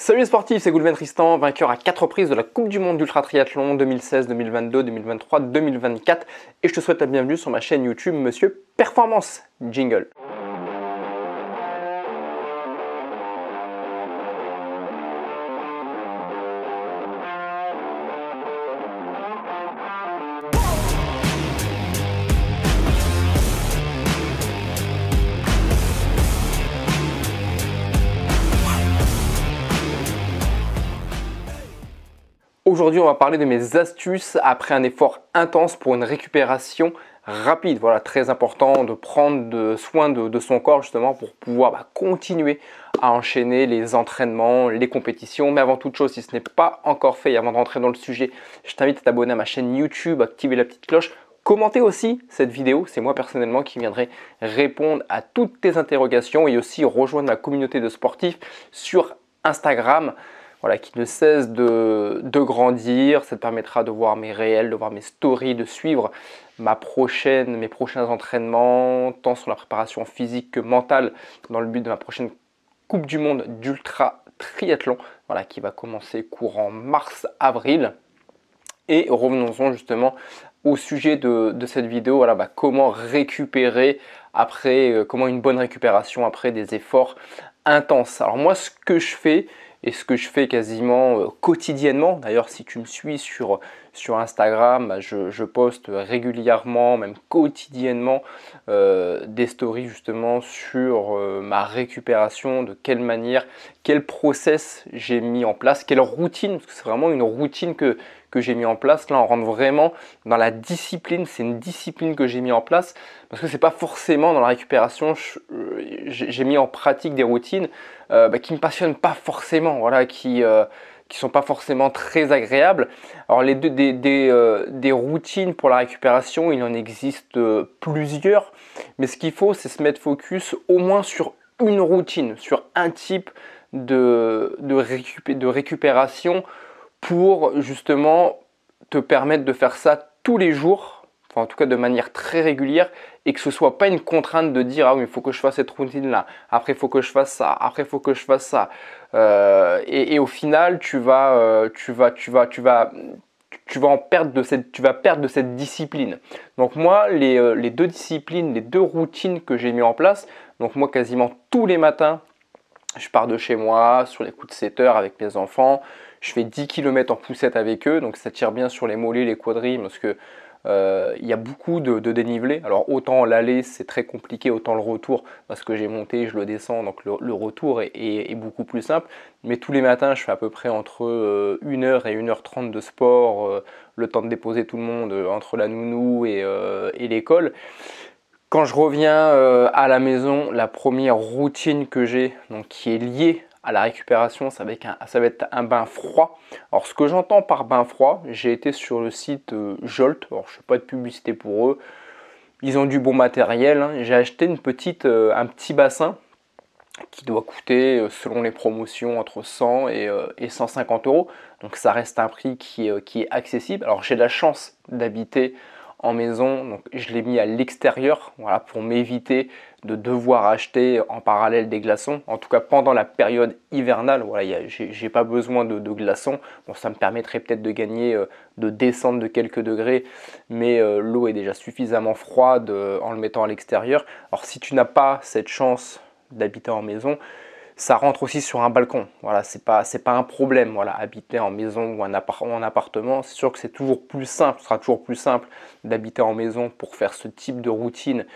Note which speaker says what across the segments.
Speaker 1: Salut les sportifs, c'est Goulven Tristan, vainqueur à 4 reprises de la Coupe du Monde d'Ultra Triathlon 2016, 2022, 2023, 2024 et je te souhaite la bienvenue sur ma chaîne YouTube Monsieur Performance. Jingle. Aujourd'hui, on va parler de mes astuces après un effort intense pour une récupération rapide. Voilà, très important de prendre soin de son corps justement pour pouvoir continuer à enchaîner les entraînements, les compétitions. Mais avant toute chose, si ce n'est pas encore fait et avant de rentrer dans le sujet, je t'invite à t'abonner à ma chaîne YouTube, activer la petite cloche. Commentez aussi cette vidéo, c'est moi personnellement qui viendrai répondre à toutes tes interrogations et aussi rejoindre la communauté de sportifs sur Instagram. Voilà, qui ne cesse de grandir. Ça te permettra de voir mes réels, de voir mes stories, de suivre mes prochains entraînements, tant sur la préparation physique que mentale, dans le but de ma prochaine Coupe du Monde d'Ultra Triathlon, voilà, qui va commencer courant mars-avril. Et revenons-en justement au sujet de cette vidéo, voilà, comment récupérer après, comment une bonne récupération après des efforts intenses. Alors moi, ce que je fais, et ce que je fais quasiment quotidiennement, d'ailleurs si tu me suis sur Instagram, je poste régulièrement, même quotidiennement, des stories justement sur ma récupération, de quelle manière, quel process j'ai mis en place, quelle routine, parce que c'est vraiment une routine que j'ai mis en place. Là on rentre vraiment dans la discipline, c'est une discipline que j'ai mis en place, parce que c'est pas forcément dans la récupération, j'ai mis en pratique des routines qui me passionnent pas forcément, voilà, qui sont pas forcément très agréables. Alors des routines pour la récupération, il en existe plusieurs, mais ce qu'il faut, c'est se mettre focus au moins sur une routine, sur un type de récupération pour justement te permettre de faire ça tous les jours, enfin en tout cas de manière très régulière, et que ce soit pas une contrainte de dire ah oui il faut que je fasse cette routine là, après il faut que je fasse ça, après il faut que je fasse ça, et au final tu vas en perdre de cette discipline. Donc moi les deux disciplines, les deux routines que j'ai mis en place, donc moi quasiment tous les matins je pars de chez moi sur les coups de 7 heures avec mes enfants, je fais 10 km en poussette avec eux, donc ça tire bien sur les mollets, les quadris, parce que il y a beaucoup de dénivelé. Alors autant l'aller c'est très compliqué, autant le retour, parce que j'ai monté, je le descends, donc le retour est beaucoup plus simple. Mais tous les matins je fais à peu près entre 1h et 1h30 de sport, le temps de déposer tout le monde entre la nounou et l'école. Quand je reviens à la maison, la première routine que j'ai, donc qui est liée à la récupération, ça va être un bain froid. Alors ce que j'entends par bain froid, j'ai été sur le site Jolt, alors je ne fais pas de publicité pour eux, ils ont du bon matériel, hein. J'ai acheté un petit bassin qui doit coûter selon les promotions entre 100 et 150 euros, donc ça reste un prix qui est accessible. Alors j'ai la chance d'habiter en maison, donc je l'ai mis à l'extérieur, voilà, pour m'éviter de devoir acheter en parallèle des glaçons. En tout cas pendant la période hivernale, voilà, j'ai pas besoin de glaçons. Bon, ça me permettrait peut-être de gagner, de descendre de quelques degrés, mais l'eau est déjà suffisamment froide en le mettant à l'extérieur. Alors si tu n'as pas cette chance d'habiter en maison, ça rentre aussi sur un balcon. Voilà, c'est pas un problème. Voilà, habiter en maison ou en appartement, c'est sûr que c'est toujours plus simple. Ce sera toujours plus simple d'habiter en maison pour faire ce type de routine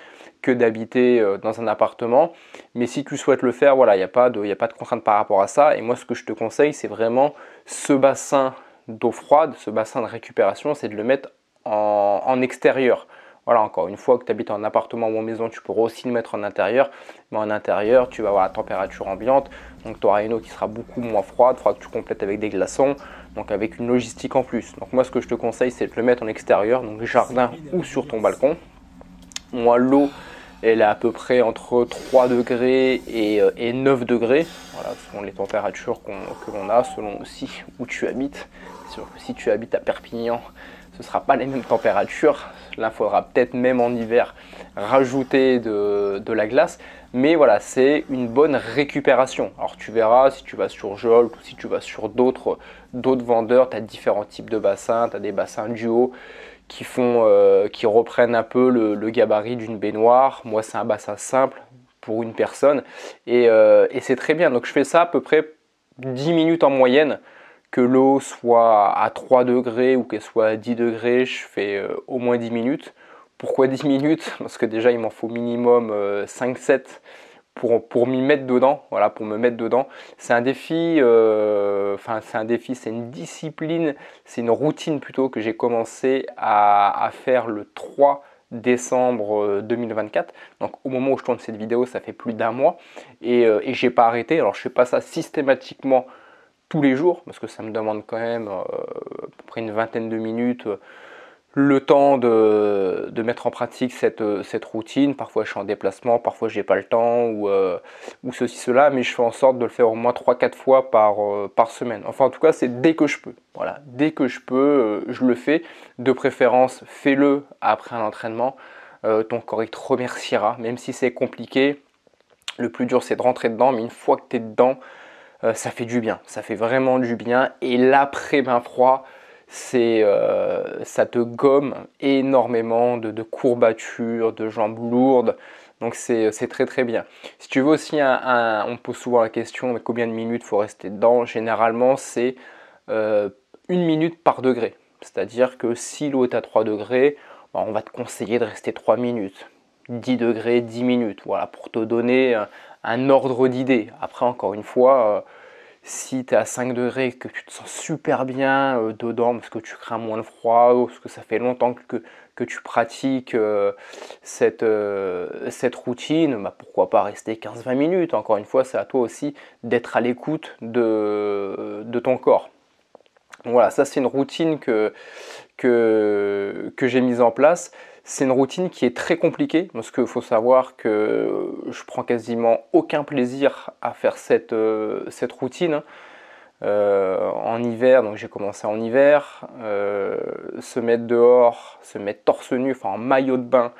Speaker 1: que d'habiter dans un appartement. Mais si tu souhaites le faire, voilà, il n'y a pas de contrainte par rapport à ça. Et moi, ce que je te conseille, c'est vraiment ce bassin d'eau froide, ce bassin de récupération, c'est de le mettre en extérieur. Voilà, encore une fois que tu habites en appartement ou en maison, tu pourras aussi le mettre en intérieur. Mais en intérieur, tu vas avoir la température ambiante. Donc tu auras une eau qui sera beaucoup moins froide. Il faudra que tu complètes avec des glaçons. Donc avec une logistique en plus. Donc moi, ce que je te conseille, c'est de le mettre en extérieur. Donc jardin ou sur ton balcon. Moi, l'eau, Elle est à peu près entre 3 degrés et 9 degrés, voilà, selon les températures que l'on a, selon aussi où tu habites. C'est sûr que si tu habites à Perpignan, ce ne sera pas les mêmes températures. Là, il faudra peut-être même en hiver rajouter de la glace. Mais voilà, c'est une bonne récupération. Alors tu verras, si tu vas sur Jolt ou si tu vas sur d'autres vendeurs, tu as différents types de bassins. Tu as des bassins duo qui reprennent un peu le gabarit d'une baignoire. Moi, c'est un bassin simple pour une personne et c'est très bien. Donc je fais ça à peu près 10 minutes en moyenne. Que l'eau soit à 3 degrés ou qu'elle soit à 10 degrés, je fais au moins 10 minutes. Pourquoi 10 minutes? Parce que déjà il m'en faut minimum 5-7 pour m'y mettre dedans, voilà, pour me mettre dedans. C'est un défi, c'est une discipline, c'est une routine plutôt que j'ai commencé à faire le 3 décembre 2024. Donc au moment où je tourne cette vidéo, ça fait plus d'un mois et j'ai pas arrêté. Alors je fais pas ça systématiquement tous les jours parce que ça me demande quand même à peu près une vingtaine de minutes le temps de mettre en pratique cette routine. Parfois je suis en déplacement, parfois j'ai pas le temps ou ceci cela, mais je fais en sorte de le faire au moins 3-4 fois par semaine. Enfin en tout cas c'est dès que je peux, voilà, dès que je peux je le fais. De préférence fais-le après un entraînement, ton corps il te remerciera même si c'est compliqué. Le plus dur c'est de rentrer dedans, mais une fois que tu es dedans, ça fait du bien, ça fait vraiment du bien. Et l'après-bain froid, ça te gomme énormément de courbatures, de jambes lourdes. Donc c'est très très bien. Si tu veux aussi, on me pose souvent la question, mais combien de minutes il faut rester dedans? Généralement, c'est 1 minute par degré. C'est-à-dire que si l'eau est à 3 degrés, on va te conseiller de rester 3 minutes. 10 degrés, 10 minutes, voilà, pour te donner un ordre d'idée. Après, encore une fois, si tu es à 5 degrés, que tu te sens super bien dedans, parce que tu crains moins le froid, ou parce que ça fait longtemps que tu pratiques cette routine, bah, pourquoi pas rester 15-20 minutes. Encore une fois, c'est à toi aussi d'être à l'écoute de ton corps. Donc voilà, ça c'est une routine que j'ai mise en place. C'est une routine qui est très compliquée parce qu'il faut savoir que je prends quasiment aucun plaisir à faire cette routine. En hiver, donc j'ai commencé en hiver, se mettre dehors, se mettre torse nu, enfin en maillot de bain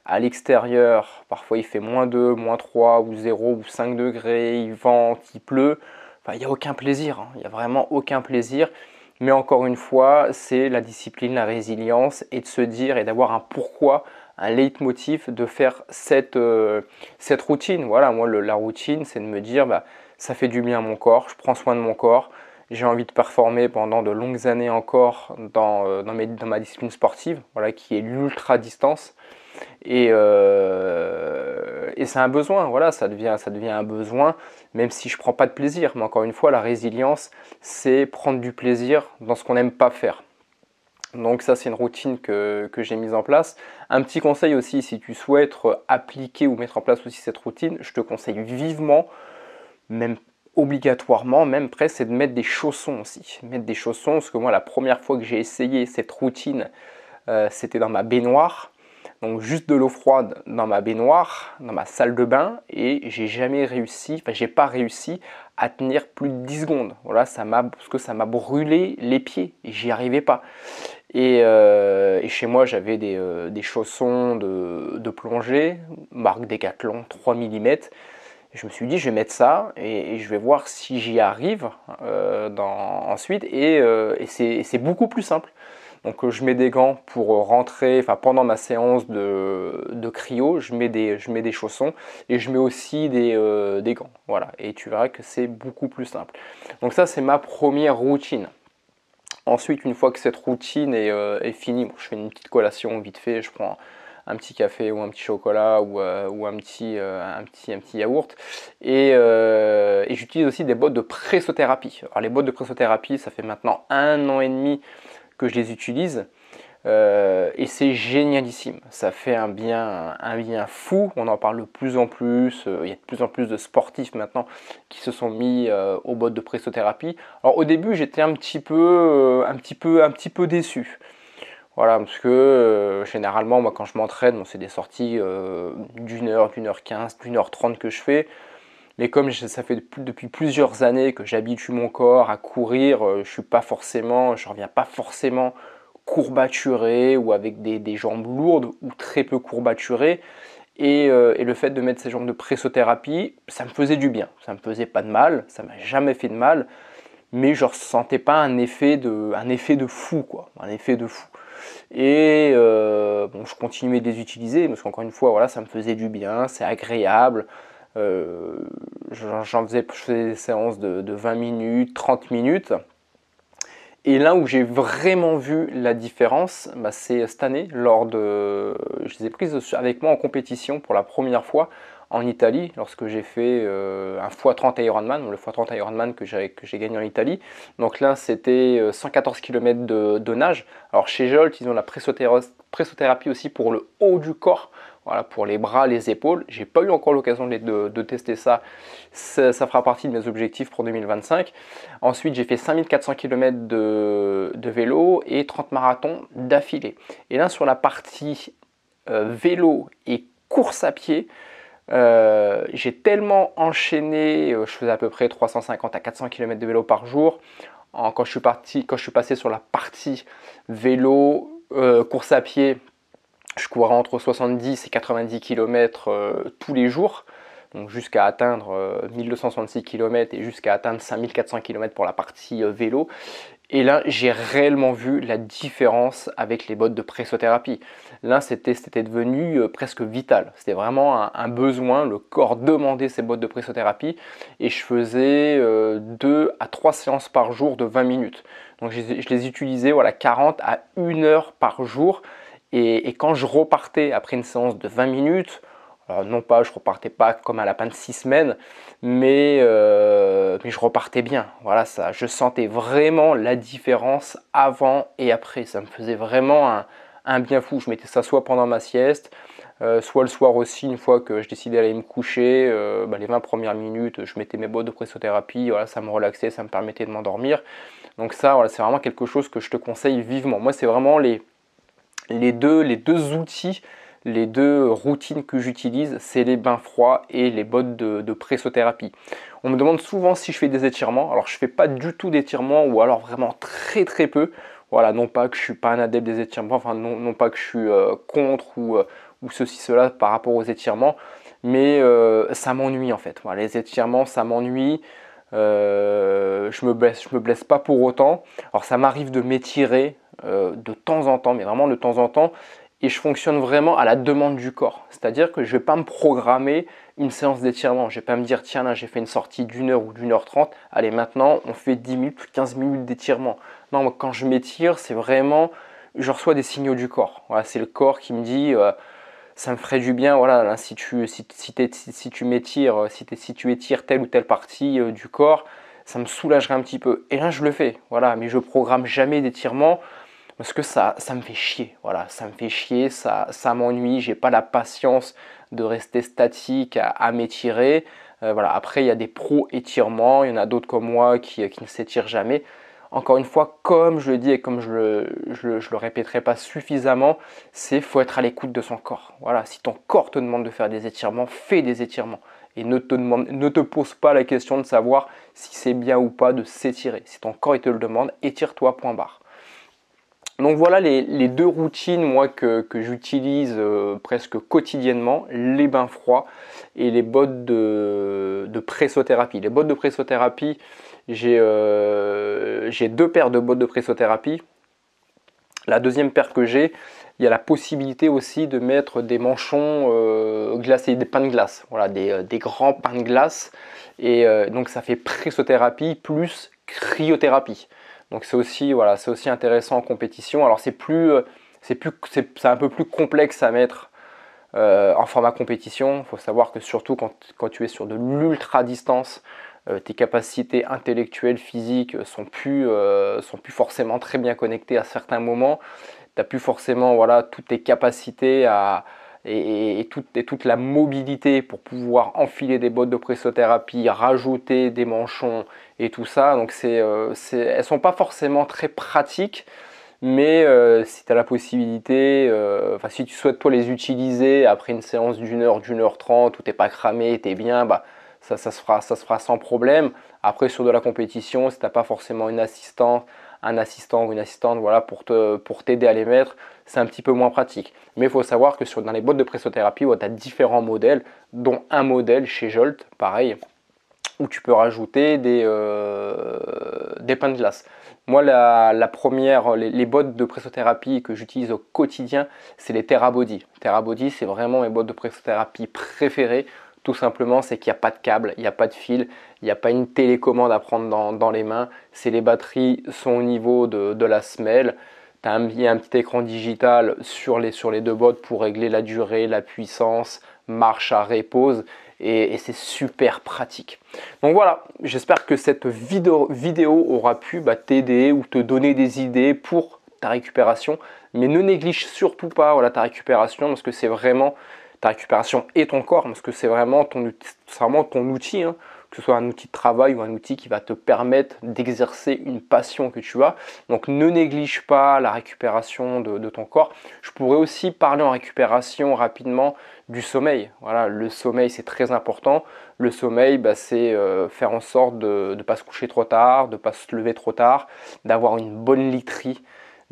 Speaker 1: à l'extérieur, parfois il fait -2, -3 ou 0 ou 5 degrés, il vente, il pleut, enfin, il n'y a aucun plaisir, hein. Il n'y a vraiment aucun plaisir. Mais encore une fois, c'est la discipline, la résilience et de se dire et d'avoir un pourquoi, un leitmotiv de faire cette routine. Voilà, moi la routine, c'est de me dire bah, ça fait du bien à mon corps, je prends soin de mon corps, j'ai envie de performer pendant de longues années encore dans ma discipline sportive, voilà, qui est l'ultra distance. Et c'est un besoin, voilà, ça devient un besoin, même si je ne prends pas de plaisir. Mais encore une fois, la résilience, c'est prendre du plaisir dans ce qu'on n'aime pas faire. Donc ça, c'est une routine que j'ai mise en place. Un petit conseil aussi, si tu souhaites appliquer ou mettre en place aussi cette routine, je te conseille vivement, même obligatoirement, même presque, c'est de mettre des chaussons aussi. Mettre des chaussons, parce que moi, la première fois que j'ai essayé cette routine, c'était dans ma baignoire. Donc juste de l'eau froide dans ma baignoire, dans ma salle de bain, et j'ai jamais réussi, enfin j'ai pas réussi à tenir plus de 10 secondes. Voilà, parce que ça m'a brûlé les pieds et j'y arrivais pas. Et chez moi j'avais des chaussons de plongée, marque Decathlon 3 mm. Je me suis dit je vais mettre ça et je vais voir si j'y arrive ensuite et c'est beaucoup plus simple. Donc je mets des gants pour rentrer, enfin pendant ma séance de cryo, je mets des chaussons et je mets aussi des gants. Voilà, et tu verras que c'est beaucoup plus simple. Donc ça c'est ma première routine. Ensuite, une fois que cette routine est finie, je fais une petite collation vite fait, je prends un petit café ou un petit chocolat ou un petit yaourt. Et j'utilise aussi des bottes de pressothérapie. Alors les bottes de pressothérapie, ça fait maintenant 1 an et demi que je les utilise et c'est génialissime. Ça fait un bien fou. On en parle de plus en plus. Il y a de plus en plus de sportifs maintenant qui se sont mis aux bottes de pressothérapie. Alors au début, j'étais un petit peu déçu. Voilà, parce que généralement, moi quand je m'entraîne, bon, c'est des sorties d'une heure 15, d'une heure 30 que je fais. Mais comme ça fait depuis plusieurs années que j'habitue mon corps à courir, je reviens pas forcément courbaturé ou avec des jambes lourdes ou très peu courbaturées. Et le fait de mettre ces jambes de pressothérapie, ça me faisait du bien. Ça me faisait pas de mal, ça m'a jamais fait de mal, mais je ressentais pas un effet de fou, quoi, un effet de fou. Et bon, je continuais de les utiliser parce qu'encore une fois, voilà, ça me faisait du bien, c'est agréable. Euh, je faisais des séances de 20 minutes, 30 minutes. Et là où j'ai vraiment vu la différence, bah, c'est cette année, je les ai prises avec moi en compétition pour la première fois en Italie, lorsque j'ai fait un x30 Ironman, le x30 Ironman que j'ai gagné en Italie. Donc là, c'était 114 km de nage. Alors chez Jolt, ils ont la pressothérapie aussi pour le haut du corps, voilà, pour les bras, les épaules. J'ai pas eu encore l'occasion de tester ça. Ça fera partie de mes objectifs pour 2025. Ensuite, j'ai fait 5400 km de vélo et 30 marathons d'affilée. Et là, sur la partie vélo et course à pied, j'ai tellement enchaîné, je faisais à peu près 350 à 400 km de vélo par jour. Quand je suis passé sur la partie vélo, course à pied, je courais entre 70 et 90 km tous les jours, donc jusqu'à atteindre 1266 km et jusqu'à atteindre 5400 km pour la partie vélo. Et là, j'ai réellement vu la différence avec les bottes de pressothérapie. Là, c'était devenu presque vital. C'était vraiment un besoin. Le corps demandait ces bottes de pressothérapie. Et je faisais 2 à 3 séances par jour de 20 minutes. Donc, je les utilisais, voilà, 40 à 1 heure par jour. Et quand je repartais après une séance de 20 minutes, alors non pas, je repartais pas comme à la fin de 6 semaines, mais je repartais bien. Voilà, ça, je sentais vraiment la différence avant et après. Ça me faisait vraiment un bien fou. Je mettais ça soit pendant ma sieste, soit le soir aussi, une fois que je décidais d'aller me coucher. Les 20 premières minutes, je mettais mes bottes de pressothérapie. Voilà, ça me relaxait, ça me permettait de m'endormir. Donc ça, voilà, c'est vraiment quelque chose que je te conseille vivement. Moi, c'est vraiment les deux outils, les deux routines que j'utilise, c'est les bains froids et les bottes de pressothérapie. On me demande souvent si je fais des étirements. Alors je ne fais pas du tout d'étirements ou alors vraiment très très peu. Voilà, non pas que je ne suis pas un adepte des étirements, enfin non pas que je suis contre ou ceci, cela par rapport aux étirements, mais ça m'ennuie en fait. Voilà, les étirements, ça m'ennuie. Je me blesse pas pour autant. Alors ça m'arrive de m'étirer de temps en temps, mais vraiment de temps en temps, et je fonctionne vraiment à la demande du corps. C'est-à-dire que je ne vais pas me programmer une séance d'étirement. Je ne vais pas me dire, tiens là j'ai fait une sortie d'une heure ou d'une heure 30, allez maintenant on fait 10 minutes, 15 minutes d'étirement. Non, moi, quand je m'étire, c'est vraiment, je reçois des signaux du corps. Voilà, c'est le corps qui me dit, ça me ferait du bien, voilà, là, si tu m'étires, si tu étires telle ou telle partie du corps, ça me soulagerait un petit peu. Et là, je le fais, voilà, mais je programme jamais d'étirement parce que ça me fait chier, voilà, ça me fait chier, ça m'ennuie, j'ai pas la patience de rester statique à m'étirer. Voilà. Après, il y a des pros étirements, il y en a d'autres comme moi qui ne s'étirent jamais. Encore une fois, comme je le dis et comme je le répéterai pas suffisamment, c'est faut être à l'écoute de son corps. Voilà, si ton corps te demande de faire des étirements, fais des étirements. Et ne te pose pas la question de savoir si c'est bien ou pas de s'étirer. Si ton corps il te le demande, étire-toi, point barre. Donc voilà les deux routines moi que j'utilise presque quotidiennement, les bains froids et les bottes de pressothérapie. Les bottes de pressothérapie, j'ai 2 paires de bottes de pressothérapie. La deuxième paire que j'ai, il y a la possibilité aussi de mettre des manchons glacés, des pains de glace, voilà, des grands pains de glace. Et donc ça fait pressothérapie plus cryothérapie. Donc c'est aussi, voilà, c'est aussi intéressant en compétition. Alors c'est un peu plus complexe à mettre en format compétition. Il faut savoir que surtout quand tu es sur de l'ultra distance, tes capacités intellectuelles, physiques sont plus forcément très bien connectées à certains moments. Tu n'as plus forcément, voilà, toutes tes capacités et toute la mobilité pour pouvoir enfiler des bottes de pressothérapie, rajouter des manchons et tout ça. Donc elles ne sont pas forcément très pratiques, Mais si tu as la possibilité, enfin si tu souhaites toi les utiliser après une séance d'une heure trente où tu n'es pas cramé, tu es bien, bah, ça se fera sans problème. Après sur de la compétition, si tu n'as pas forcément un assistant ou une assistante voilà, pour t'aider à les mettre, c'est un petit peu moins pratique. Mais il faut savoir que dans les boîtes de pressothérapie, tu as différents modèles, dont un modèle chez Jolt, pareil, où tu peux rajouter des pains de glace. Moi, la première, les bottes de pressothérapie que j'utilise au quotidien, c'est les TerraBody. TerraBody, c'est vraiment mes bottes de pressothérapie préférées. Tout simplement, c'est qu'il n'y a pas de câble, il n'y a pas de fil, il n'y a pas une télécommande à prendre dans les mains. Les batteries sont au niveau de la semelle. Il y a un petit écran digital sur les deux bottes pour régler la durée, la puissance, marche, arrêt, pause. Et c'est super pratique. Donc voilà, j'espère que cette vidéo aura pu t'aider ou te donner des idées pour ta récupération. Mais ne néglige surtout pas voilà, ta récupération parce que c'est vraiment ta récupération et ton corps parce que c'est vraiment ton outil, hein, que ce soit un outil de travail ou un outil qui va te permettre d'exercer une passion que tu as. Donc ne néglige pas la récupération de ton corps. Je pourrais aussi parler en récupération rapidement du sommeil. Voilà, le sommeil c'est très important. Le sommeil, c'est faire en sorte de ne pas se coucher trop tard, de ne pas se lever trop tard, d'avoir une bonne literie,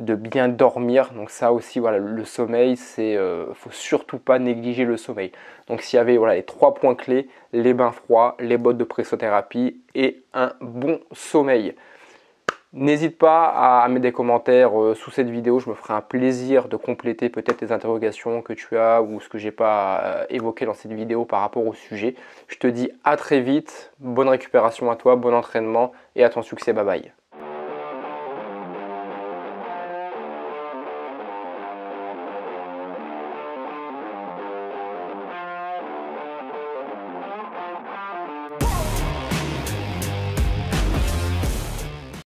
Speaker 1: de bien dormir. Donc ça aussi, voilà, le sommeil, faut surtout pas négliger le sommeil. Donc s'il y avait les 3 points clés, les bains froids, les bottes de pressothérapie et un bon sommeil. N'hésite pas à mettre des commentaires sous cette vidéo, je me ferai un plaisir de compléter peut-être les interrogations que tu as ou ce que j'ai pas évoqué dans cette vidéo par rapport au sujet. Je te dis à très vite, bonne récupération à toi, bon entraînement et à ton succès, bye bye.